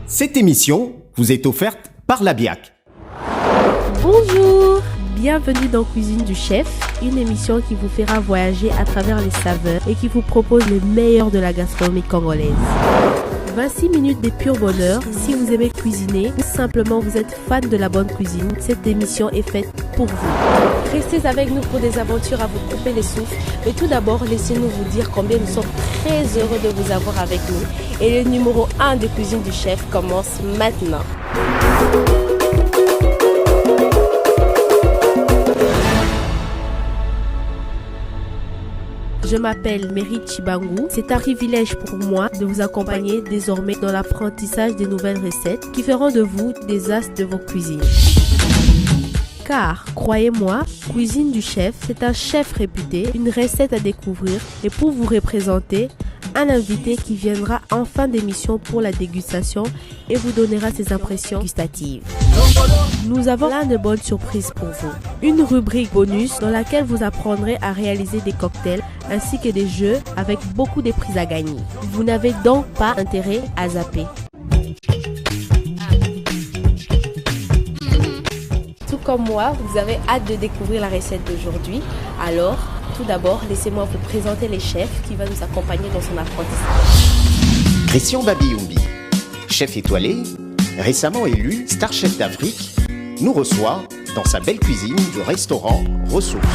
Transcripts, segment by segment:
Cette émission vous est offerte par la BIAC. Bonjour, bienvenue dans Cuisine du Chef, une émission qui vous fera voyager à travers les saveurs et qui vous propose le meilleur de la gastronomie congolaise. 26 minutes de pur bonheur. Si vous aimez cuisiner ou simplement vous êtes fan de la bonne cuisine, cette émission est faite pour vous. Restez avec nous pour des aventures à vous couper les souffles. Mais tout d'abord, laissez-nous vous dire combien nous sommes très heureux de vous avoir avec nous. Et le numéro 1 de Cuisine du Chef commence maintenant. Je m'appelle Mary Chibangou. C'est un privilège pour moi de vous accompagner désormais dans l'apprentissage des nouvelles recettes qui feront de vous des as de vos cuisines. Car, croyez-moi, Cuisine du Chef, c'est un chef réputé, une recette à découvrir et pour vous représenter, un invité qui viendra en fin d'émission pour la dégustation et vous donnera ses impressions gustatives. Nous avons plein de bonnes surprises pour vous. Une rubrique bonus dans laquelle vous apprendrez à réaliser des cocktails ainsi que des jeux avec beaucoup de prix à gagner. Vous n'avez donc pas intérêt à zapper. Tout comme moi, vous avez hâte de découvrir la recette d'aujourd'hui. Alors, tout d'abord, laissez-moi vous présenter les chefs qui vont nous accompagner dans son apprentissage. Christian Babiyumbi, chef étoilé, récemment élu Star Chef d'Afrique, nous reçoit dans sa belle cuisine du restaurant Ressources.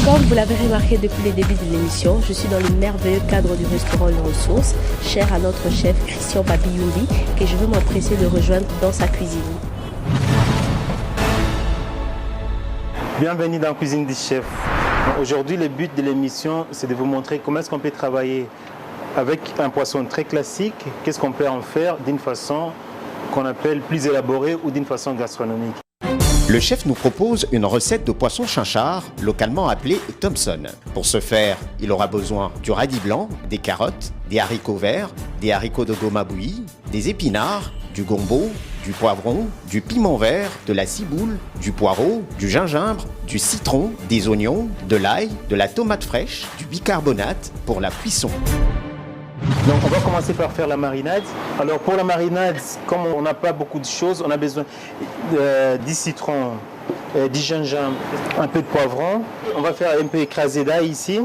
Comme vous l'avez remarqué depuis le début de l'émission, je suis dans le merveilleux cadre du restaurant Les Ressources, cher à notre chef Christian Babiyumbi, que je veux m'empresser de rejoindre dans sa cuisine. Bienvenue dans Cuisine du Chef. Aujourd'hui, le but de l'émission, c'est de vous montrer comment est-ce qu'on peut travailler avec un poisson très classique, qu'est-ce qu'on peut en faire d'une façon qu'on appelle plus élaborée ou d'une façon gastronomique. Le chef nous propose une recette de poisson chinchard, localement appelé Thompson. Pour ce faire, il aura besoin du radis blanc, des carottes, des haricots verts, des haricots de goma bouillis, des épinards, du gombo, du poivron, du piment vert, de la ciboule, du poireau, du gingembre, du citron, des oignons, de l'ail, de la tomate fraîche, du bicarbonate pour la cuisson. Donc on va commencer par faire la marinade. Alors pour la marinade, comme on n'a pas beaucoup de choses, on a besoin du citron, du gingembre, un peu de poivron. On va faire un peu écrasé d'ail ici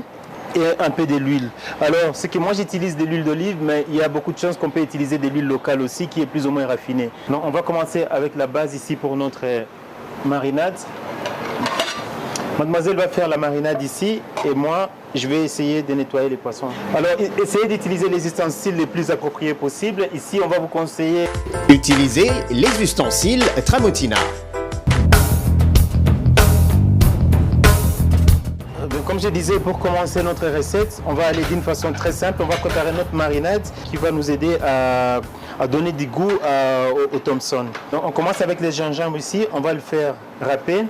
et un peu de l'huile. Alors c'est que moi j'utilise de l'huile d'olive, mais il y a beaucoup de chances qu'on peut utiliser de l'huile locale aussi qui est plus ou moins raffinée. Donc on va commencer avec la base ici pour notre marinade. Mademoiselle va faire la marinade ici et moi, je vais essayer de nettoyer les poissons. Alors, essayez d'utiliser les ustensiles les plus appropriés possibles. Ici, on va vous conseiller... Utilisez les ustensiles Tramontina. Comme je disais, pour commencer notre recette, on va aller d'une façon très simple. On va préparer notre marinade qui va nous aider à donner du goût au Thompson. Donc, on commence avec les gingembre ici. On va le faire râper.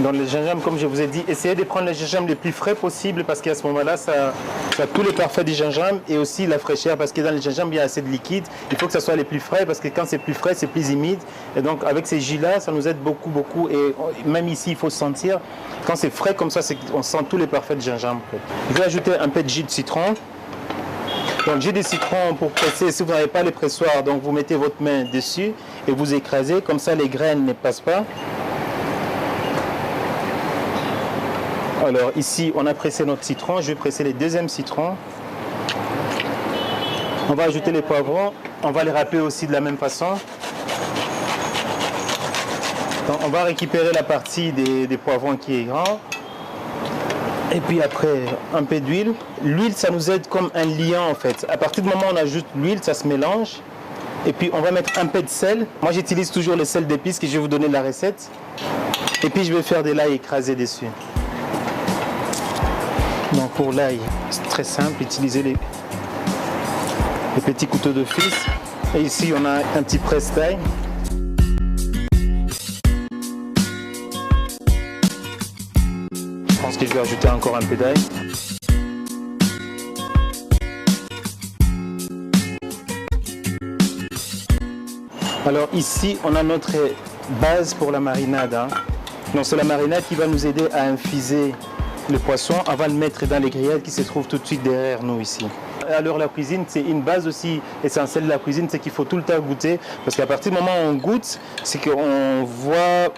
Dans le gingembre, comme je vous ai dit, essayez de prendre le gingembre le plus frais possible parce qu'à ce moment-là, ça a tous les parfaits du gingembre et aussi la fraîcheur parce que dans le gingembre, il y a assez de liquide. Il faut que ça soit le plus frais parce que quand c'est plus frais, c'est plus humide. Et donc, avec ces jus-là, ça nous aide beaucoup, beaucoup. Et même ici, il faut sentir. Quand c'est frais comme ça, on sent tous les parfaits de gingembre. Je vais ajouter un peu de jus de citron. Donc, le jus de citron pour presser, si vous n'avez pas les pressoirs, donc vous mettez votre main dessus et vous écrasez. Comme ça, les graines ne passent pas. Alors ici, on a pressé notre citron. Je vais presser le deuxième citron. On va ajouter les poivrons. On va les râper aussi de la même façon. Donc, on va récupérer la partie des poivrons qui est grand. Et puis après, un peu d'huile. L'huile, ça nous aide comme un liant en fait. À partir du moment où on ajoute l'huile, ça se mélange. Et puis on va mettre un peu de sel. Moi, j'utilise toujours le sel d'épices que je vais vous donner la recette. Et puis je vais faire de l'ail écrasé dessus. Donc pour l'ail, c'est très simple, utilisez les petits couteaux de fils. Et ici, on a un petit presse d'ail. Je pense que je vais ajouter encore un peu d'ail. Alors ici, on a notre base pour la marinade. Donc c'est la marinade qui va nous aider à infuser le poisson. On va le mettre dans les grillettes qui se trouvent tout de suite derrière nous ici. l'heure la cuisine, c'est une base aussi essentielle de la cuisine, c'est qu'il faut tout le temps goûter. Parce qu'à partir du moment où on goûte, c'est qu'on voit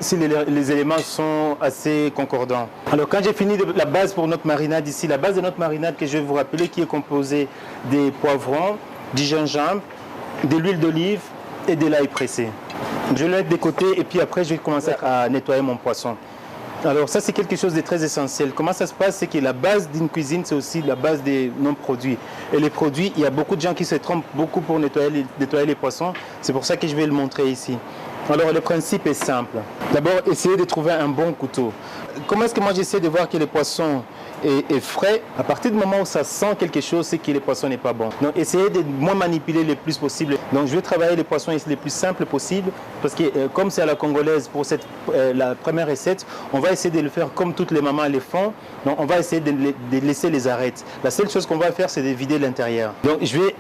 si les éléments sont assez concordants. Alors quand j'ai fini la base pour notre marinade ici, la base de notre marinade que je vais vous rappeler qui est composée des poivrons, du gingembre, de l'huile d'olive et de l'ail pressé. Je vais le mettre de côté et puis après je vais commencer à nettoyer mon poisson. Alors ça c'est quelque chose de très essentiel. Comment ça se passe? C'est que la base d'une cuisine c'est aussi la base des non-produits. Et les produits, il y a beaucoup de gens qui se trompent beaucoup pour nettoyer les poissons. C'est pour ça que je vais le montrer ici. Alors le principe est simple. D'abord, essayez de trouver un bon couteau. Comment est-ce que moi j'essaie de voir que le poisson est frais? À partir du moment où ça sent quelque chose, c'est que le poisson n'est pas bon. Donc essayez de moins manipuler le plus possible. Donc je vais travailler les poissons les plus simples possible parce que comme c'est à la congolaise pour la première recette, on va essayer de le faire comme toutes les mamans le font. Donc on va essayer de laisser les arêtes. La seule chose qu'on va faire, c'est de vider l'intérieur. Donc je vais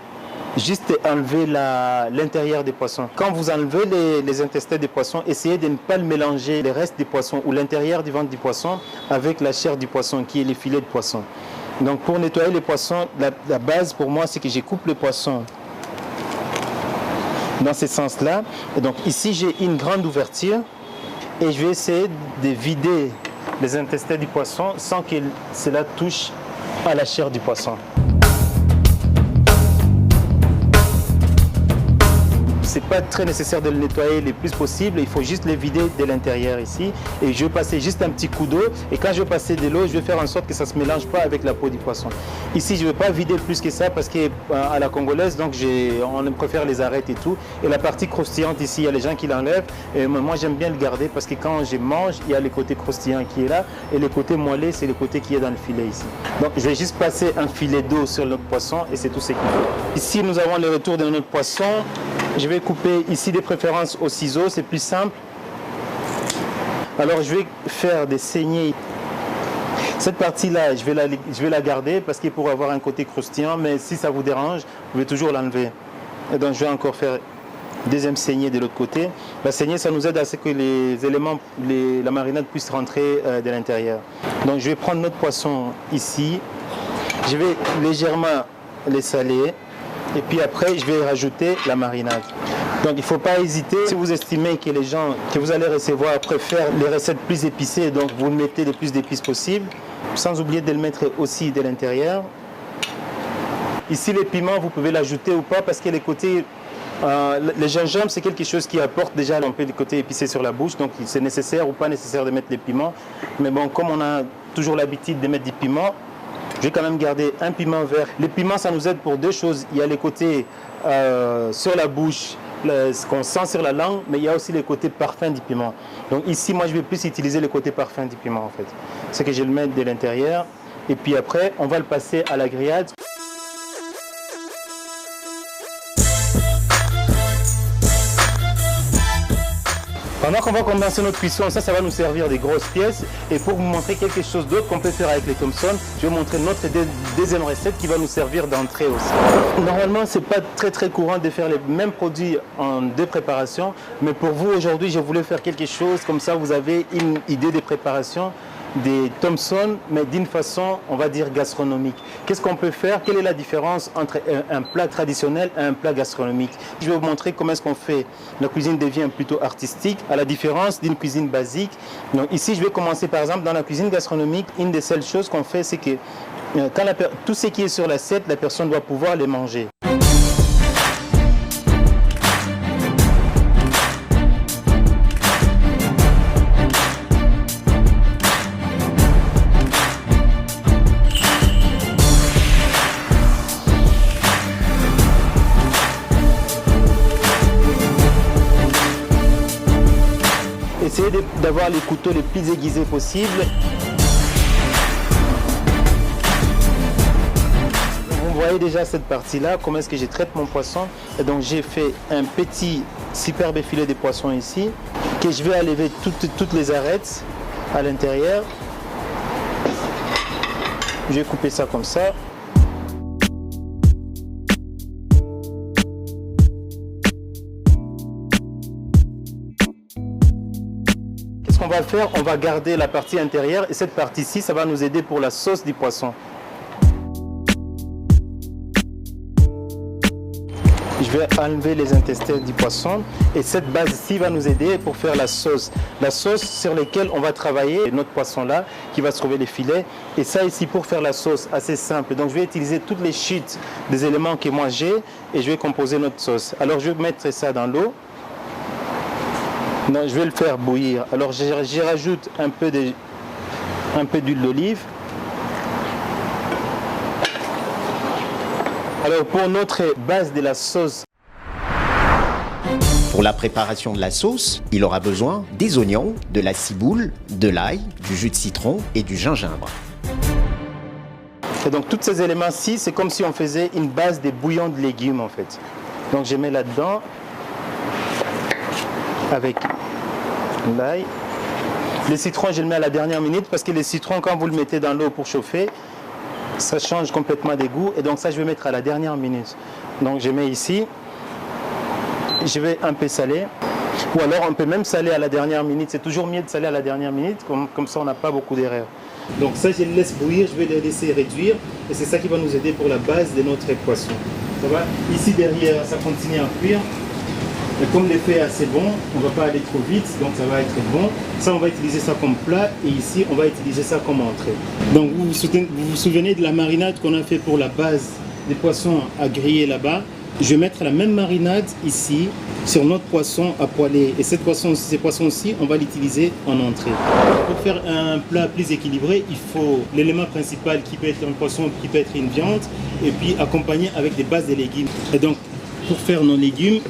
juste enlever l'intérieur des poissons. Quand vous enlevez les intestins des poissons, essayez de ne pas mélanger les restes des poissons ou l'intérieur du ventre du poisson avec la chair du poisson qui est les filets de poisson. Donc pour nettoyer les poissons, la base pour moi c'est que je coupe le poisson dans ce sens-là. Et donc ici j'ai une grande ouverture et je vais essayer de vider les intestins du poisson sans que cela touche à la chair du poisson. C'est pas très nécessaire de le nettoyer le plus possible, il faut juste le vider de l'intérieur ici. Et je vais passer juste un petit coup d'eau. Et quand je vais passer de l'eau, je vais faire en sorte que ça ne se mélange pas avec la peau du poisson. Ici, je ne vais pas vider plus que ça parce qu'à la congolaise, donc on préfère les arêtes et tout. Et la partie croustillante ici, il y a les gens qui l'enlèvent. Et moi, j'aime bien le garder parce que quand je mange, il y a le côté croustillant qui est là. Et le côté moelleux, c'est le côté qui est dans le filet ici. Donc, je vais juste passer un filet d'eau sur notre poisson et c'est tout ce qu'il faut. Ici, nous avons le retour de notre poisson. Je vais couper ici des préférences au ciseau, c'est plus simple. Alors je vais faire des saignées. Cette partie-là, je vais la garder parce qu'il pourrait avoir un côté croustillant, mais si ça vous dérange, vous pouvez toujours l'enlever. Et donc je vais encore faire deuxième saignée de l'autre côté. La saignée, ça nous aide à ce que les éléments, la marinade puisse rentrer de l'intérieur. Donc je vais prendre notre poisson ici. Je vais légèrement les saler. Et puis après, je vais rajouter la marinade. Donc il ne faut pas hésiter. Si vous estimez que les gens que vous allez recevoir préfèrent les recettes plus épicées, donc vous mettez le plus d'épices possible, sans oublier de le mettre aussi de l'intérieur. Ici, les piments, vous pouvez l'ajouter ou pas parce que les côtés... le gingembre, c'est quelque chose qui apporte déjà un peu du côté épicé sur la bouche, donc c'est nécessaire ou pas nécessaire de mettre les piments. Mais bon, comme on a toujours l'habitude de mettre du piment, je vais quand même garder un piment vert. Les piments, ça nous aide pour deux choses. Il y a les côtés sur la bouche, ce qu'on sent sur la langue, mais il y a aussi les côtés parfums du piment. Donc ici, moi, je vais plus utiliser les côtés parfums du piment, en fait. C'est que je vais le mettre de l'intérieur. Et puis après, on va le passer à la grillade. Pendant qu'on va commencer notre cuisson, ça va nous servir des grosses pièces. Et pour vous montrer quelque chose d'autre qu'on peut faire avec les Thompson, je vais vous montrer notre deuxième recette qui va nous servir d'entrée aussi. Normalement, ce n'est pas très courant de faire les mêmes produits en deux préparations. Mais pour vous, aujourd'hui, je voulais faire quelque chose. Comme ça, vous avez une idée des préparations des Thompson, mais d'une façon, on va dire, gastronomique. Qu'est-ce qu'on peut faire? Quelle est la différence entre un plat traditionnel et un plat gastronomique? Je vais vous montrer comment est-ce qu'on fait. La cuisine devient plutôt artistique, à la différence d'une cuisine basique. Donc ici, je vais commencer par exemple dans la cuisine gastronomique. Une des seules choses qu'on fait, c'est que quand tout ce qui est sur l'assiette, la personne doit pouvoir les manger. Essayez d'avoir les couteaux les plus aiguisés possibles. Vous voyez déjà cette partie-là, comment est-ce que je traite mon poisson. Et donc j'ai fait un petit superbe filet de poisson ici, que je vais enlever toutes les arêtes à l'intérieur. Je vais couper ça comme ça. va faire, on va garder la partie intérieure et cette partie-ci, ça va nous aider pour la sauce du poisson. Je vais enlever les intestins du poisson et cette base-ci va nous aider pour faire la sauce. La sauce sur laquelle on va travailler notre poisson-là qui va se trouver les filets. Et ça ici pour faire la sauce, assez simple. Donc je vais utiliser toutes les chutes des éléments que moi j'ai et je vais composer notre sauce. Alors je vais mettre ça dans l'eau. Je vais le faire bouillir. Alors j'y rajoute un peu d'huile d'olive. Alors pour notre base de la sauce. Pour la préparation de la sauce, il aura besoin des oignons, de la ciboule, de l'ail, du jus de citron et du gingembre. Et donc tous ces éléments-ci, c'est comme si on faisait une base de bouillon de légumes en fait. Donc je mets là-dedans avec l'ail. Le citron, je le mets à la dernière minute parce que le citron, quand vous le mettez dans l'eau pour chauffer, ça change complètement des goûts et donc ça je vais mettre à la dernière minute. Donc je mets ici, je vais un peu saler ou alors on peut même saler à la dernière minute, c'est toujours mieux de saler à la dernière minute, comme ça on n'a pas beaucoup d'erreurs. Donc ça je le laisse bouillir, je vais le laisser réduire et c'est ça qui va nous aider pour la base de notre poisson. Ça va? Ici derrière ça continue à cuire. Et comme l'effet est assez bon, on ne va pas aller trop vite, donc ça va être bon. Ça, on va utiliser ça comme plat et ici, on va utiliser ça comme entrée. Donc, vous vous souvenez de la marinade qu'on a fait pour la base des poissons à griller là-bas. Je vais mettre la même marinade ici sur notre poisson à poêler. Et ces poissons-ci, on va l'utiliser en entrée. Pour faire un plat plus équilibré, il faut l'élément principal qui peut être un poisson, qui peut être une viande, et puis accompagné avec des bases de légumes. Et donc, pour faire nos légumes,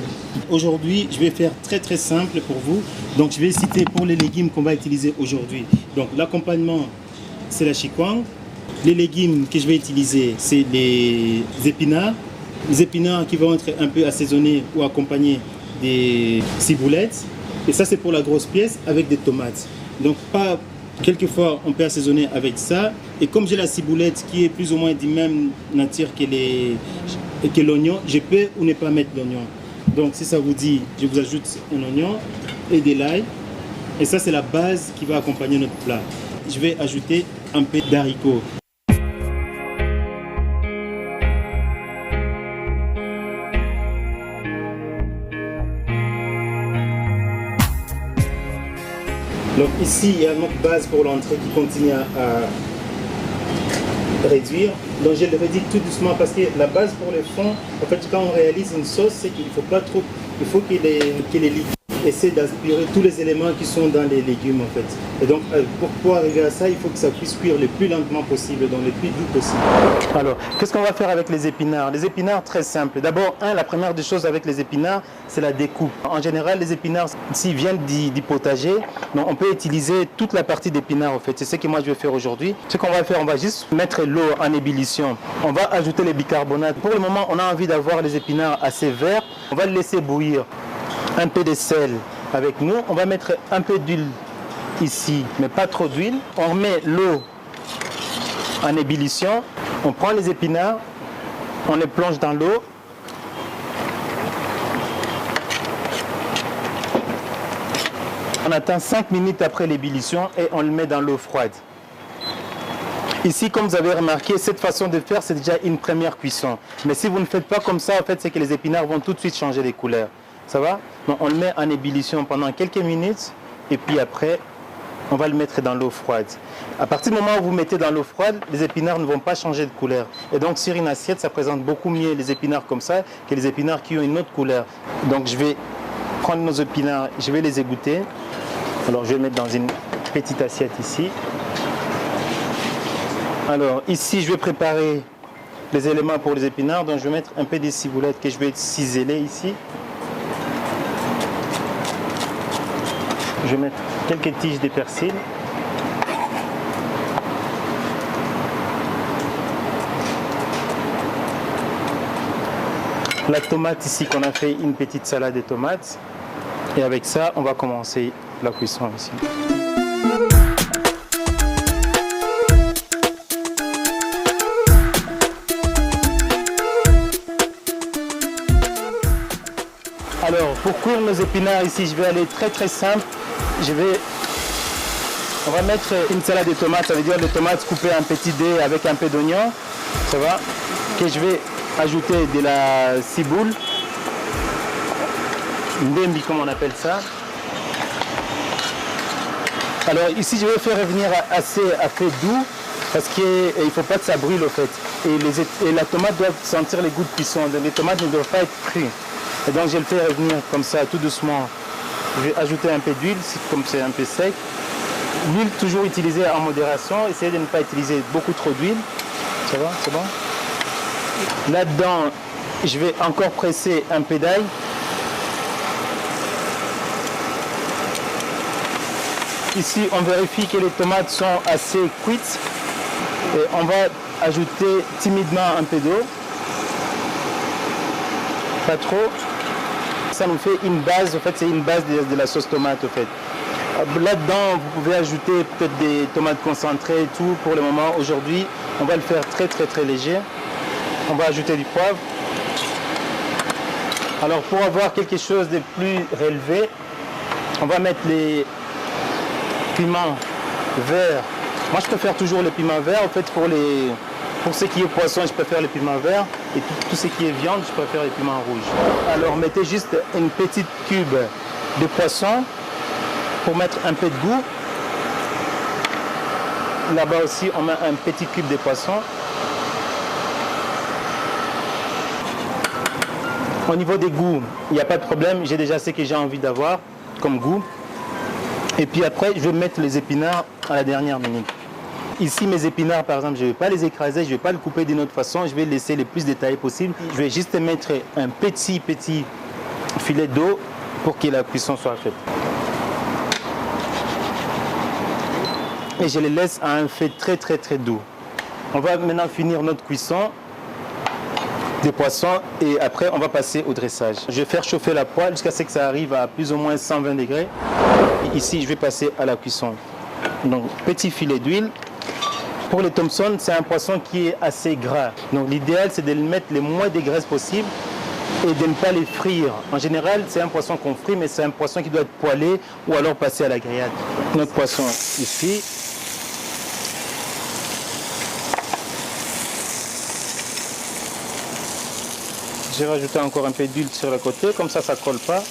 aujourd'hui, je vais faire très simple pour vous. Donc, je vais citer pour les légumes qu'on va utiliser aujourd'hui. Donc, l'accompagnement, c'est la chikwang. Les légumes que je vais utiliser, c'est les épinards. Les épinards qui vont être un peu assaisonnés ou accompagnés des ciboulettes. Et ça, c'est pour la grosse pièce avec des tomates. Donc, quelquefois, on peut assaisonner avec ça. Et comme j'ai la ciboulette qui est plus ou moins du même nature que l'oignon, je peux ou ne pas mettre l'oignon. Donc si ça vous dit, je vous ajoute un oignon et de l'ail. Et ça c'est la base qui va accompagner notre plat. Je vais ajouter un peu d'haricots. Donc ici il y a notre base pour l'entrée qui continue à réduire. Donc je le réduis tout doucement parce que la base pour le fond, en fait quand on réalise une sauce, c'est qu'il ne faut pas trop, il faut que les liquides essaient d'aspirer tous les éléments qui sont dans les légumes en fait. Et donc pour pouvoir arriver à ça, il faut que ça puisse cuire le plus lentement possible, donc le plus doux possible. Alors, qu'est-ce qu'on va faire avec les épinards? Les épinards, très simple. D'abord, la première des choses avec les épinards, c'est la découpe. En général, les épinards, s'ils viennent du potager, donc on peut utiliser toute la partie d'épinards en fait. C'est ce que moi je vais faire aujourd'hui. Ce qu'on va faire, on va juste mettre l'eau en ébullition. On va ajouter les bicarbonates. Pour le moment, on a envie d'avoir les épinards assez verts. On va le laisser bouillir. Un peu de sel avec nous. On va mettre un peu d'huile ici, mais pas trop d'huile. On remet l'eau en ébullition. On prend les épinards, on les plonge dans l'eau. On attend 5 minutes après l'ébullition et on le met dans l'eau froide. Ici, comme vous avez remarqué, cette façon de faire, c'est déjà une première cuisson. Mais si vous ne faites pas comme ça, en fait, c'est que les épinards vont tout de suite changer de couleur. Ça va? Donc, on le met en ébullition pendant quelques minutes et puis après, on va le mettre dans l'eau froide. À partir du moment où vous mettez dans l'eau froide, les épinards ne vont pas changer de couleur. Et donc, sur une assiette, ça présente beaucoup mieux les épinards comme ça que les épinards qui ont une autre couleur. Donc, je vais prendre nos épinards, je vais les égoutter. Alors, je vais les mettre dans une petite assiette ici. Alors, ici, je vais préparer les éléments pour les épinards. Donc, je vais mettre un peu de ciboulette que je vais ciseler ici. Je vais mettre quelques tiges de persil. La tomate ici qu'on a fait une petite salade de tomates. Et avec ça, on va commencer la cuisson ici. Alors, pour cuire nos épinards ici, je vais aller très simple. Je vais On va mettre une salade de tomates, ça veut dire les tomates coupées en petits dés avec un peu d'oignon. Ça va? Que je vais ajouter de la ciboule. Ndembi, comme on appelle ça. Alors ici, je vais faire revenir assez à feu doux parce qu'il ne faut pas que ça brûle au fait. Et la tomate doit sentir les goûts de cuisson. Donc, les tomates ne doivent pas être cuites. Et donc je le fais revenir comme ça, tout doucement. Je vais ajouter un peu d'huile, comme c'est un peu sec. L'huile toujours utilisée en modération. Essayez de ne pas utiliser beaucoup trop d'huile. Ça va? C'est bon? Là-dedans, je vais encore presser un peu d'ail. Ici, on vérifie que les tomates sont assez cuites. Et on va ajouter timidement un peu d'eau. Pas trop. Ça nous fait une base, en fait, c'est une base de la sauce tomate, en fait. Là-dedans, vous pouvez ajouter peut-être des tomates concentrées et tout. Pour le moment, aujourd'hui, on va le faire très léger. On va ajouter du poivre. Alors, pour avoir quelque chose de plus relevé, on va mettre les piments verts. Moi, je préfère toujours le piment vert. En fait, pour ce qui est poisson, je préfère le piment vert. Et tout ce qui est viande, je préfère les piments rouges. Alors, mettez juste une petite cube de poisson pour mettre un peu de goût. Là-bas aussi, on met un petit cube de poisson. Au niveau des goûts, il n'y a pas de problème. J'ai déjà ce que j'ai envie d'avoir comme goût. Et puis après, je vais mettre les épinards à la dernière minute. Ici, mes épinards, par exemple, je ne vais pas les écraser, je ne vais pas les couper d'une autre façon. Je vais laisser le plus détaillé possible. Je vais juste mettre un petit filet d'eau pour que la cuisson soit faite. Et je les laisse à un feu très doux. On va maintenant finir notre cuisson des poissons et après on va passer au dressage. Je vais faire chauffer la poêle jusqu'à ce que ça arrive à plus ou moins 120 degrés. Et ici, je vais passer à la cuisson. Donc, petit filet d'huile. Pour les Thompson, c'est un poisson qui est assez gras. Donc, l'idéal, c'est de le mettre le moins de graisse possible et de ne pas les frire. En général, c'est un poisson qu'on frit, mais c'est un poisson qui doit être poêlé ou alors passer à la grillade. Notre poisson ici. J'ai rajouté encore un peu d'huile sur le côté, comme ça ne colle pas.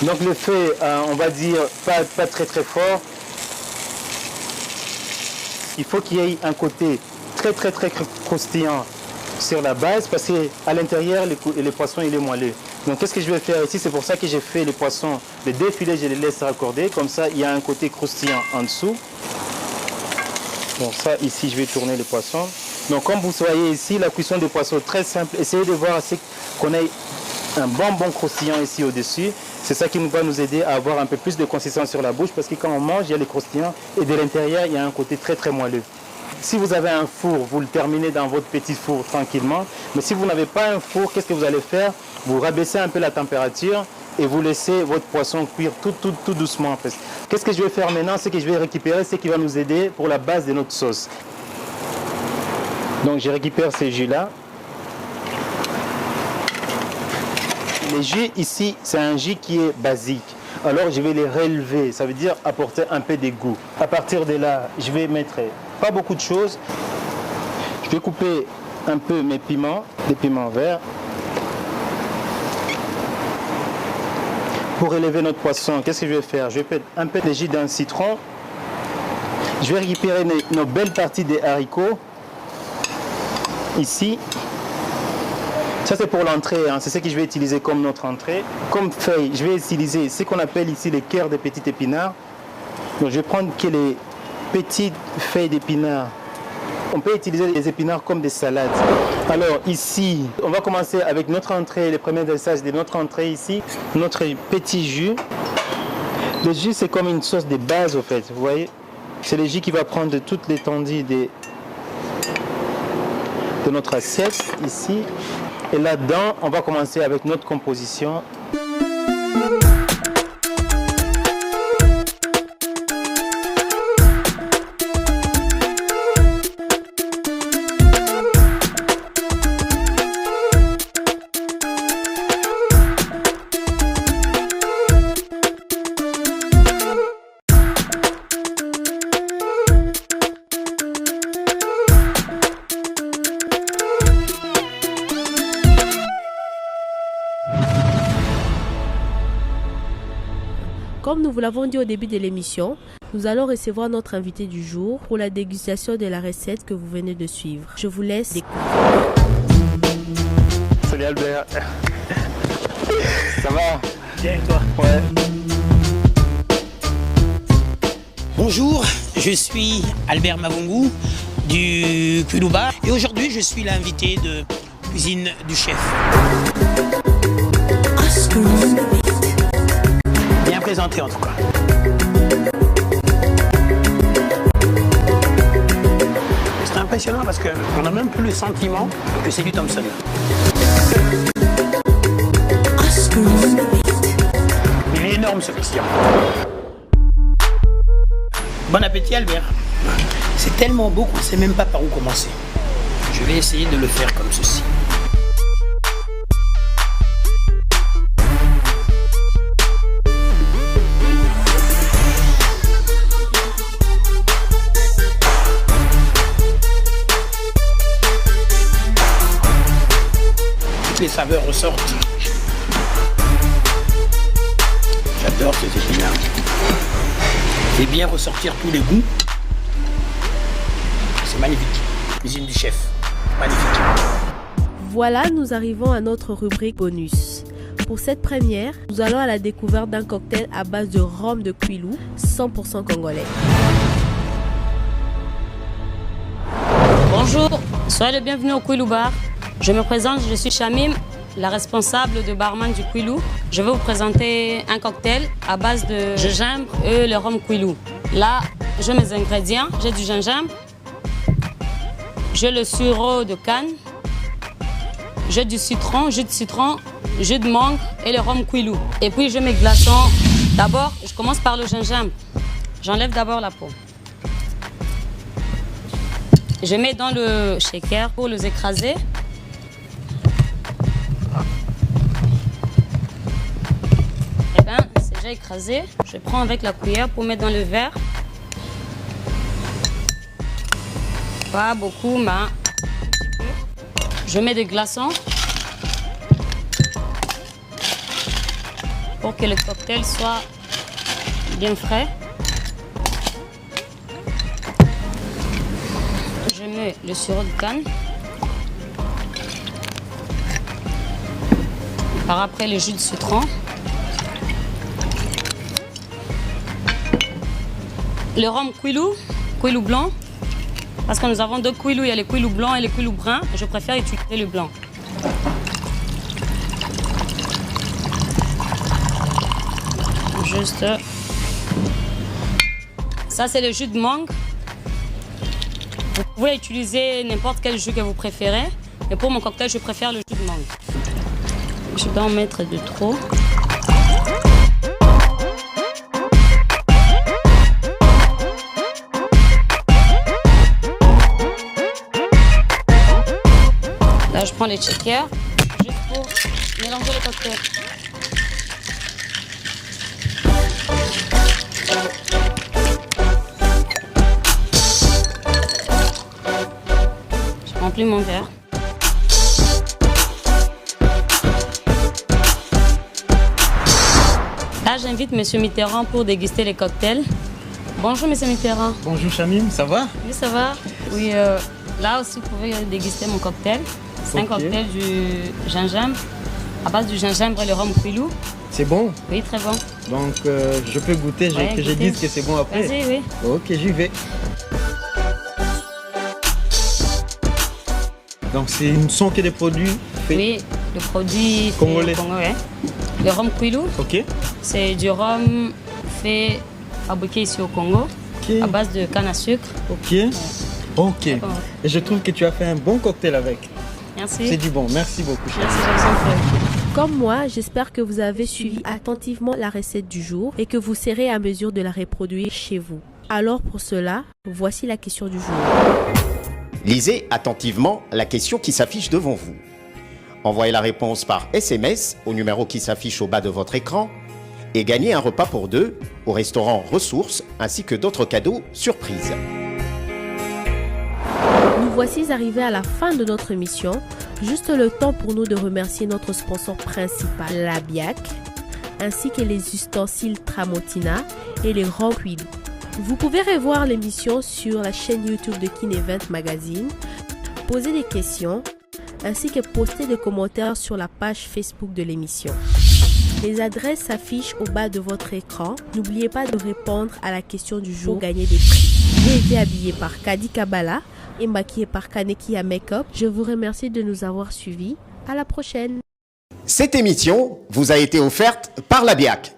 Donc le feu, on va dire, pas très fort. Il faut qu'il y ait un côté très croustillant sur la base parce qu'à l'intérieur, le poisson il est moelleux. Donc qu'est-ce que je vais faire ici? C'est pour ça que j'ai fait les poissons, les deux filets, je les laisse raccorder. Comme ça, il y a un côté croustillant en dessous. Donc ça, ici, je vais tourner les poissons. Donc comme vous voyez ici, la cuisson des poissons très simple. Essayez de voir qu'on ait un bon croustillant ici au-dessus. C'est ça qui va nous aider à avoir un peu plus de consistance sur la bouche parce que quand on mange, il y a les croustillants et de l'intérieur, il y a un côté très moelleux. Si vous avez un four, vous le terminez dans votre petit four tranquillement. Mais si vous n'avez pas un four, qu'est-ce que vous allez faire? Vous rabaissez un peu la température et vous laissez votre poisson cuire tout doucement. Qu'est-ce que je vais faire maintenant? C'est que je vais récupérer ce qui va nous aider pour la base de notre sauce. Donc je récupère ces jus-là. Les jus ici, c'est un jus qui est basique. Alors je vais les relever, ça veut dire apporter un peu de goût. À partir de là, je vais mettre pas beaucoup de choses. Je vais couper un peu mes piments, des piments verts. Pour élever notre poisson, qu'est-ce que je vais faire? Je vais mettre un peu de jus d'un citron. Je vais récupérer nos belles parties des haricots. Ici. Ça c'est pour l'entrée, hein. C'est ce que je vais utiliser comme notre entrée. Comme feuille, je vais utiliser ce qu'on appelle ici les cœurs de petits épinards. Donc je vais prendre que les petites feuilles d'épinards. On peut utiliser les épinards comme des salades. Alors ici, on va commencer avec notre entrée, les premiers dressages de notre entrée ici. Notre petit jus. Le jus c'est comme une sauce de base au fait, vous voyez. C'est le jus qui va prendre toute l'étendue de notre assiette ici. Et là-dedans, on va commencer avec notre composition. Comme nous vous l'avons dit au début de l'émission, nous allons recevoir notre invité du jour pour la dégustation de la recette que vous venez de suivre. Je vous laisse découvrir. Salut Albert. Ça va? Bien et toi? Ouais. Bonjour, je suis Albert Mavungu du Kwilu Bar et aujourd'hui je suis l'invité de cuisine du chef. Bien présenté en tout cas. C'est impressionnant parce qu'on a même plus le sentiment que c'est du Thompson. Il est énorme ce Christian. Bon appétit Albert. C'est tellement beau qu'on ne sait même pas par où commencer. Je vais essayer de le faire comme ceci. Toutes les saveurs ressortent. J'adore ces épinards. Et bien ressortir tous les goûts. C'est magnifique. Cuisine du chef. Magnifique. Voilà, nous arrivons à notre rubrique bonus. Pour cette première, nous allons à la découverte d'un cocktail à base de rhum de Kwilu, 100% congolais. Bonjour, soyez le bienvenu au Kwilu Bar. Je me présente, je suis Chamim, la responsable de barman du Kwilu. Je vais vous présenter un cocktail à base de gingembre et le rhum Kwilu. Là, j'ai mes ingrédients. J'ai du gingembre, j'ai le sirop de canne, j'ai du citron, jus de mangue et le rhum Kwilu. Et puis, j'ai mes glaçons. D'abord, je commence par le gingembre. J'enlève d'abord la peau. Je mets dans le shaker pour les écraser. C'est déjà écrasé. Je prends avec la cuillère pour mettre dans le verre. Pas beaucoup, mais un petit peu. Je mets des glaçons pour que le cocktail soit bien frais. Je mets le sirop de canne. Par après, le jus de citron. Le rhum Kwilu blanc, parce que nous avons deux Kwilu, il y a les Kwilu blancs et les Kwilu bruns. Je préfère utiliser le blanc. Juste. Ça, c'est le jus de mangue. Vous pouvez utiliser n'importe quel jus que vous préférez. Mais pour mon cocktail, je préfère le jus de mangue. Je vais en mettre de trop. Là, je prends les shakers juste pour mélanger le cocktail. Je remplis mon verre. Là, j'invite M. Mitterrand pour déguster les cocktails. Bonjour, M. Mitterrand. Bonjour Chamim, ça va? Oui, ça va. Oui, là aussi, vous pouvez déguster mon cocktail. C'est un cocktail du gingembre, à base du gingembre et le rhum Kwilu. C'est bon? Oui, très bon. Donc, je peux goûter, que je dise que c'est bon après? Vas-y, oui. Ok, j'y vais. Donc, ce ne sont que des produits faits? Oui, le produit congolais. Ouais. Le rhum Kwilu, Ok. c'est du rhum fait, fabriqué ici au Congo, à base de canne à sucre. Ok. Ok. Et je trouve que tu as fait un bon cocktail avec. Merci. C'est du bon. Merci beaucoup. Merci, je vous en prie. Comme moi, j'espère que vous avez suivi attentivement la recette du jour et que vous serez à mesure de la reproduire chez vous. Alors pour cela, voici la question du jour. Lisez attentivement la question qui s'affiche devant vous. Envoyez la réponse par SMS au numéro qui s'affiche au bas de votre écran et gagnez un repas pour deux au restaurant Ressources ainsi que d'autres cadeaux surprises. Nous voici arrivés à la fin de notre émission. Juste le temps pour nous de remercier notre sponsor principal, la BIAC. ainsi que les ustensiles Tramontina et les rhums Quilou. Vous pouvez revoir l'émission sur la chaîne YouTube de Kin Event Magazine, poser des questions, ainsi que poster des commentaires sur la page Facebook de l'émission. Les adresses s'affichent au bas de votre écran. N'oubliez pas de répondre à la question du jour pour gagner des prix. J'ai été habillé par Kadi Kabala et maquillé par Kanekia Makeup. Je vous remercie de nous avoir suivis. À la prochaine. Cette émission vous a été offerte par la BIAC.